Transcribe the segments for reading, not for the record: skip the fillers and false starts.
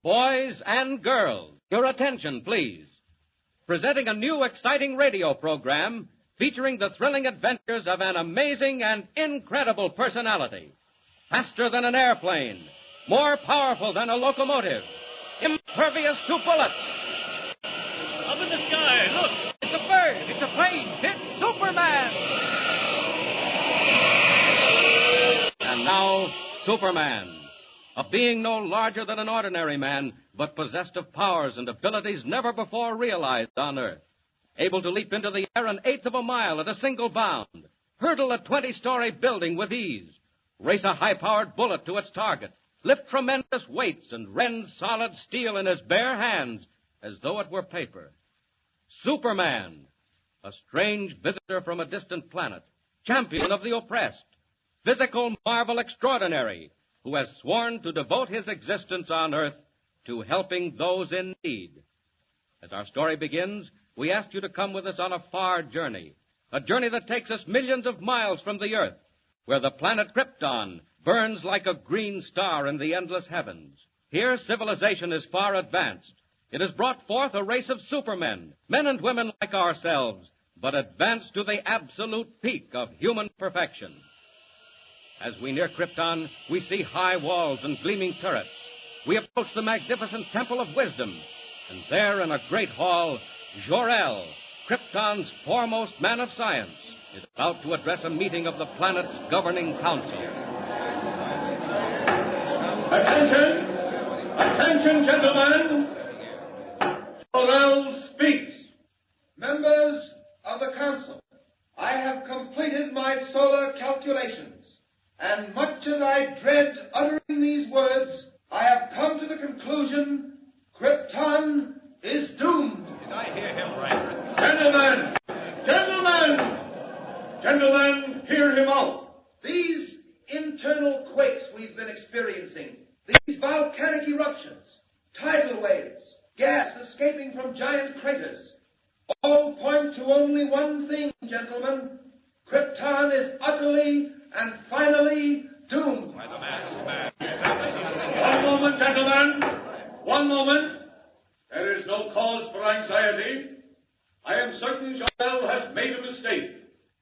Boys and girls, your attention, please. Presenting a new exciting radio program featuring the thrilling adventures of an amazing and incredible personality. Faster than an airplane, more powerful than a locomotive, impervious to bullets. Up in the sky, look! It's a bird! It's a plane! It's Superman! And now, Superman. A being no larger than an ordinary man, but possessed of powers and abilities never before realized on Earth. Able to leap into the air an eighth of a mile at a single bound, hurdle a 20-story building with ease, race a high-powered bullet to its target, lift tremendous weights, and rend solid steel in his bare hands as though it were paper. Superman, a strange visitor from a distant planet, champion of the oppressed, physical marvel extraordinary, who has sworn to devote his existence on Earth to helping those in need. As our story begins, we ask you to come with us on a far journey, a journey that takes us millions of miles from the Earth, where the planet Krypton burns like a green star in the endless heavens. Here, civilization is far advanced. It has brought forth a race of supermen, men and women like ourselves, but advanced to the absolute peak of human perfection. As we near Krypton, we see high walls and gleaming turrets. We approach the magnificent Temple of Wisdom, and there in a great hall, Jor-El, Krypton's foremost man of science, is about to address a meeting of the planet's governing council. Attention! Attention, gentlemen! Jor-El speaks. Members of the council, I have completed my solar calculations. And much as I dread uttering these words, I have come to the conclusion Krypton is doomed. Did I hear him right? Gentlemen! Gentlemen! Gentlemen, hear him out. These internal quakes we've been experiencing, these volcanic eruptions, tidal waves, gas escaping from giant craters, all point to only one thing, gentlemen. Krypton is utterly and finally doomed. Why, the man's mad. One moment, gentlemen. One moment. There is no cause for anxiety. I am certain Jor-El has made a mistake.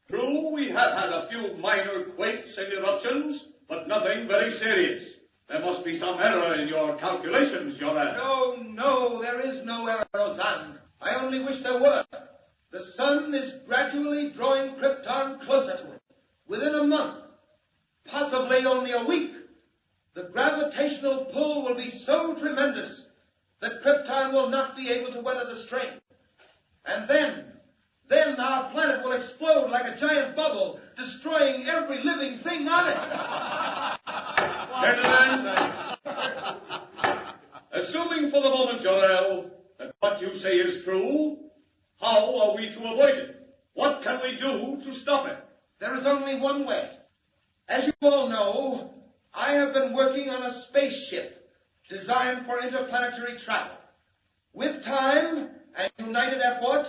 True, we have had a few minor quakes and eruptions, but nothing very serious. There must be some error in your calculations, Jor-El. No, there is no error, Roseanne. I only wish there were. The sun is gradually drawing Krypton closer to it. Within a month, possibly only a week, the gravitational pull will be so tremendous that Krypton will not be able to weather the strain. And then our planet will explode like a giant bubble, destroying every living thing on it. Gentlemen, assuming for the moment, Jor-El, that what you say is true, how are we to avoid it? What can we do to stop it? There is only one way. As you all know, I have been working on a spaceship designed for interplanetary travel. With time and united effort,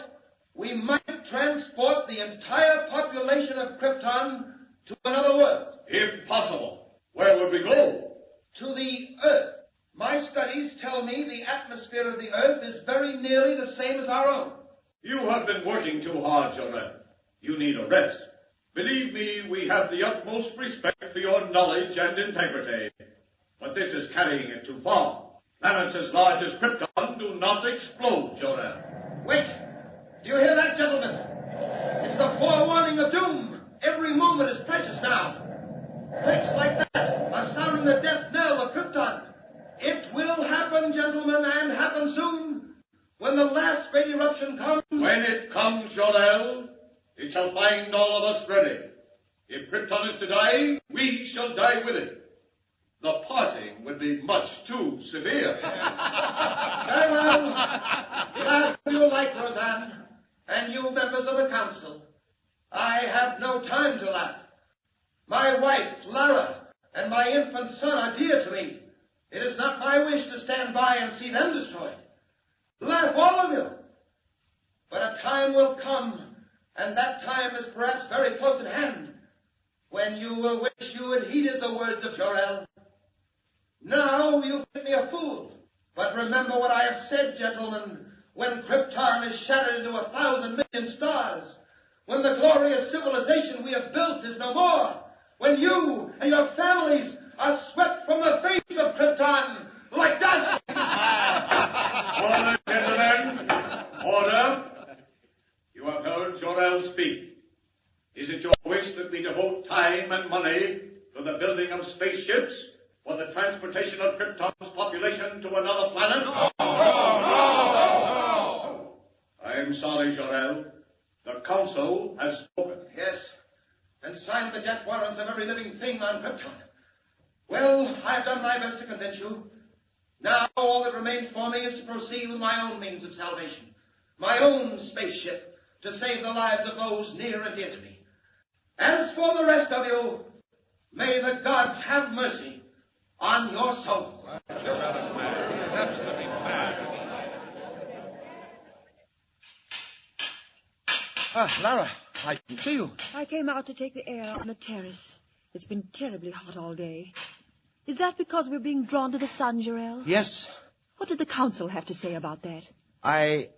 we might transport the entire population of Krypton to another world. Impossible. Where would we go? To the Earth. My studies tell me the atmosphere of the Earth is very nearly the same as our own. You have been working too hard, Jor-El. You need a rest. Believe me, we have the utmost respect for your knowledge and integrity. But this is carrying it too far. Planets as large as Krypton do not explode, Jor-El. Wait! Do you hear that, gentlemen? It's the forewarning of doom. Every moment is precious now. Quakes like that are sounding the death knell of Krypton. It will happen, gentlemen, and happen soon. When the last great eruption comes... When it comes, Jor-El, it shall find all of us ready. If Krypton is to die, we shall die with it. The parting would be much too severe. Very well. Laugh if you like, Roseanne, and you members of the council. I have no time to laugh. My wife, Lara, and my infant son are dear to me. It is not my wish to stand by and see them destroyed. Laugh, all of you. But a time will come, and that time is perhaps very close at hand, when you will wish you had heeded the words of Jor-El. Now you think me a fool, But remember what I have said, gentlemen. When Krypton is shattered into 1,000 million stars, when the glorious civilization we have built is no more, when you and your families are swept from the face of Krypton like dust. Order, gentlemen. Order. You have heard Jor-El speak. Is it your wish that we devote time and money to the building of spaceships for the transportation of Krypton's population to another planet? No! I'm sorry, Jor-El. The Council has spoken. Yes, and signed the death warrants of every living thing on Krypton. Well, I've done my best to convince you. Now all that remains for me is to proceed with my own means of salvation, my own spaceship, to save the lives of those near and dear to me. As for the rest of you, may the gods have mercy on your souls. It's absolutely mad. Lara, I didn't see you. I came out to take the air on the terrace. It's been terribly hot all day. Is that because we're being drawn to the sun, Jor-El? Yes. What did the council have to say about that? I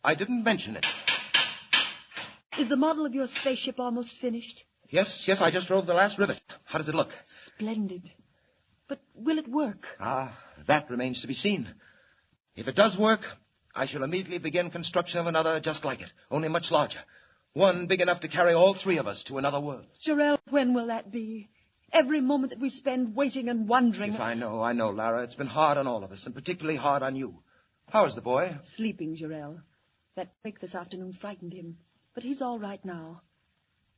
didn't mention it. Is the model of your spaceship almost finished? Yes, I just drove the last rivet. How does it look? Splendid. But will it work? That remains to be seen. If it does work, I shall immediately begin construction of another just like it, only much larger. One big enough to carry all three of us to another world. Jor-El, when will that be? Every moment that we spend waiting and wondering... Yes, I know, Lara. It's been hard on all of us, and particularly hard on you. How is the boy? Sleeping, Jor-El. That quake this afternoon frightened him. But he's all right now.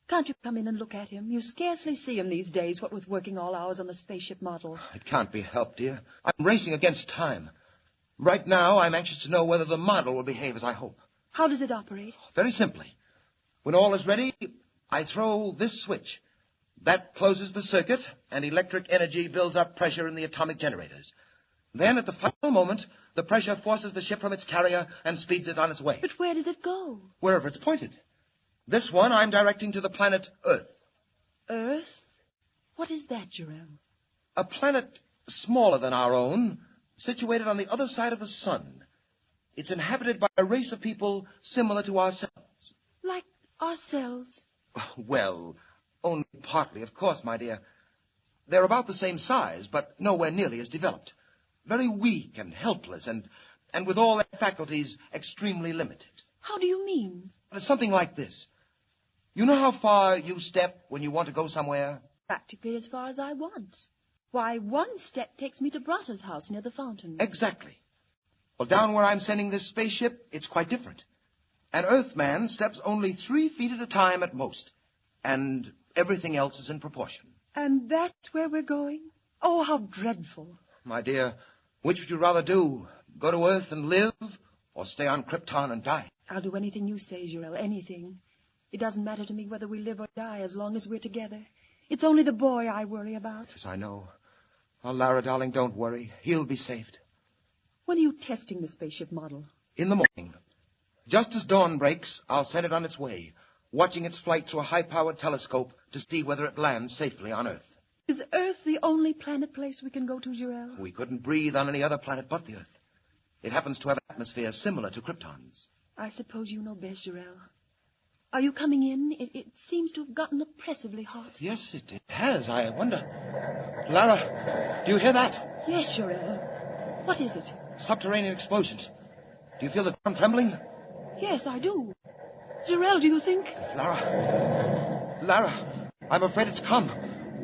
Can't you come in and look at him? You scarcely see him these days, what with working all hours on the spaceship model. It can't be helped, dear. I'm racing against time. Right now, I'm anxious to know whether the model will behave as I hope. How does it operate? Very simply. When all is ready, I throw this switch. That closes the circuit, and electric energy builds up pressure in the atomic generators. Then, at the final moment, the pressure forces the ship from its carrier and speeds it on its way. But where does it go? Wherever it's pointed. This one I'm directing to the planet Earth. Earth? What is that, Jor-El? A planet smaller than our own, situated on the other side of the sun. It's inhabited by a race of people similar to ourselves. Like ourselves? Well, only partly, of course, my dear. They're about the same size, but nowhere nearly as developed. Very weak and helpless, and with all their faculties extremely limited. How do you mean? It's something like this. You know how far you step when you want to go somewhere? Practically as far as I want. Why, one step takes me to Bratta's house near the fountain. Exactly. Well, down where I'm sending this spaceship, it's quite different. An Earthman steps only 3 feet at a time at most, and everything else is in proportion. And that's where we're going? Oh, how dreadful. My dear, which would you rather do? Go to Earth and live, or stay on Krypton and die? I'll do anything you say, Jor-El, anything. It doesn't matter to me whether we live or die as long as we're together. It's only the boy I worry about. Yes, I know. Oh, Lara, darling, don't worry. He'll be saved. When are you testing the spaceship model? In the morning. Just as dawn breaks, I'll send it on its way, watching its flight through a high-powered telescope to see whether it lands safely on Earth. Is Earth the only place we can go to, Jor-El? We couldn't breathe on any other planet but the Earth. It happens to have an atmosphere similar to Krypton's. I suppose you know best, Jor-El. Are you coming in? It seems to have gotten oppressively hot. Yes, it has. I wonder. Lara, do you hear that? Yes, Jor-El. What is it? Subterranean explosions. Do you feel the ground trembling? Yes, I do. Jor-El, do you think? Lara, I'm afraid it's come.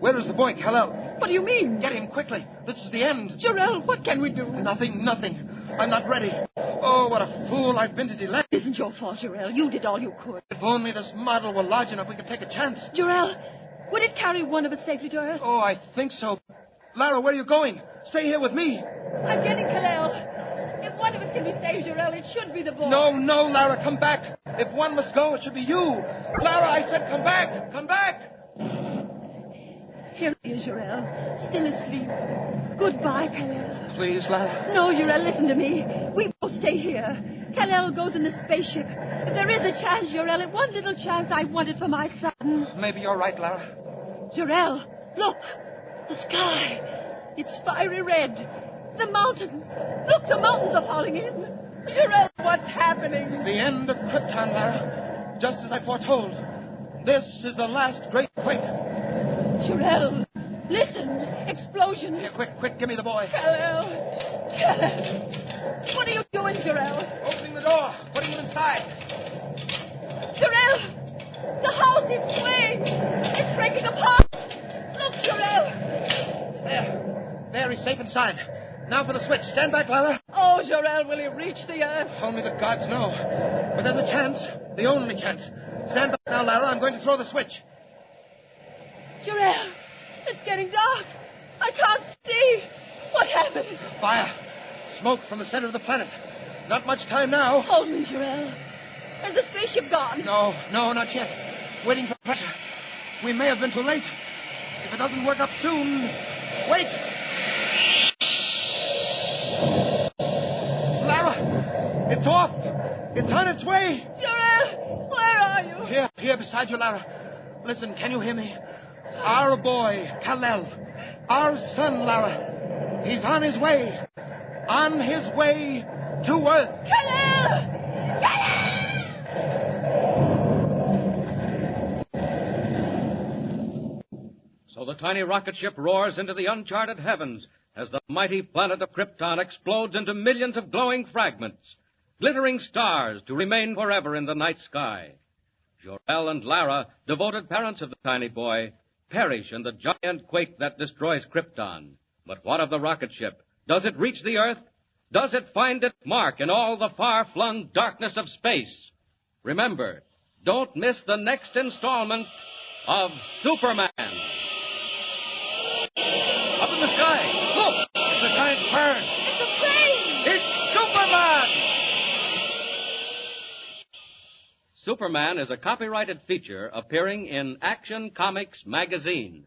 Where is the boy, Kal-El? What do you mean? Get him quickly. This is the end. Jor-El, what can we do? Nothing. I'm not ready. Oh, what a fool I've been to delay. It isn't your fault, Jor-El. You did all you could. If only this model were large enough, we could take a chance. Jor-El, would it carry one of us safely to Earth? Oh, I think so. Lara, where are you going? Stay here with me. I'm getting Kal-El. If one of us can be saved, Jor-El, it should be the boy. No, Lara, come back. If one must go, it should be you. Lara, I said come back. Come back. Here he is, Jor-El, still asleep. Goodbye, Kal-El. Please, Lara. No, Jor-El, listen to me. We both stay here. Kal-El goes in the spaceship. If there is a chance, Jor-El, one little chance, I want it for my son. Maybe you're right, Lara. Jor-El, look. The sky. It's fiery red. The mountains. Look, the mountains are falling in. Jarell, what's happening? The end of Krypton, Lara. Just as I foretold. This is the last great quake. Jarell, listen. Explosions. Here, quick, give me the boy. Kal-El. What are you doing, Jarell? Opening the door, putting him inside. Jarell! The house, it's swaying. It's breaking apart. Look, Jarell. There, he's safe inside. Now for the switch. Stand back, Lara. Oh, Jarell, will he reach the earth? Only the gods know. But there's a chance. The only chance. Stand back now, Lara. I'm going to throw the switch. Jarell, it's getting dark. I can't see. What happened? Fire. Smoke from the center of the planet. Not much time now. Hold me, Jarell. Has the spaceship gone? No, not yet. Waiting for pressure. We may have been too late. If it doesn't work up soon... Wait! Lara! It's off! It's on its way! Jarell, where are you? Here beside you, Lara. Listen, can you hear me? Our boy, Kal-El. Our son, Lara. He's on his way. On his way to Earth. Kal-El! So the tiny rocket ship roars into the uncharted heavens as the mighty planet of Krypton explodes into millions of glowing fragments, glittering stars to remain forever in the night sky. Jor-El and Lara, devoted parents of the tiny boy, perish in the giant quake that destroys Krypton. But what of the rocket ship? Does it reach the Earth? Does it find its mark in all the far-flung darkness of space? Remember, don't miss the next installment of Superman. Up in the sky, look! It's a giant bird. It's a plane! It's Superman! Superman is a copyrighted feature appearing in Action Comics magazine.